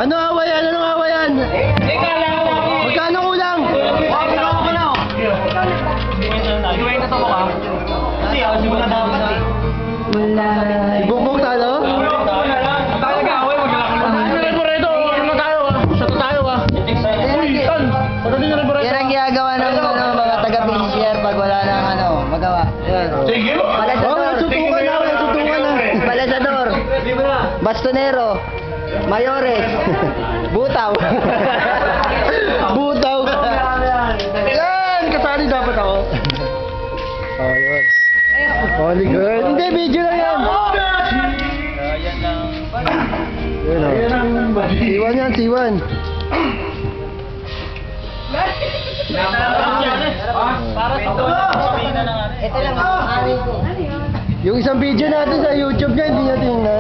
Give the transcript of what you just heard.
Ano awayan? Anong awayan? Magkano kulang? Bugbog talo? Yan ang ginagawa ng mga taga-PCR pag wala nang magawa. Palasador. Tutukan na. Palasador. Bastonero. Mayores. Butaw. Butaw. Yan! Kasali dapat ako. Oh, yun. Holy girl. Hindi, video lang yan. Yan lang. Siwan yan, siwan. Ito lang ang ko. Yung isang video natin sa YouTube niya, hindi niya tingnan.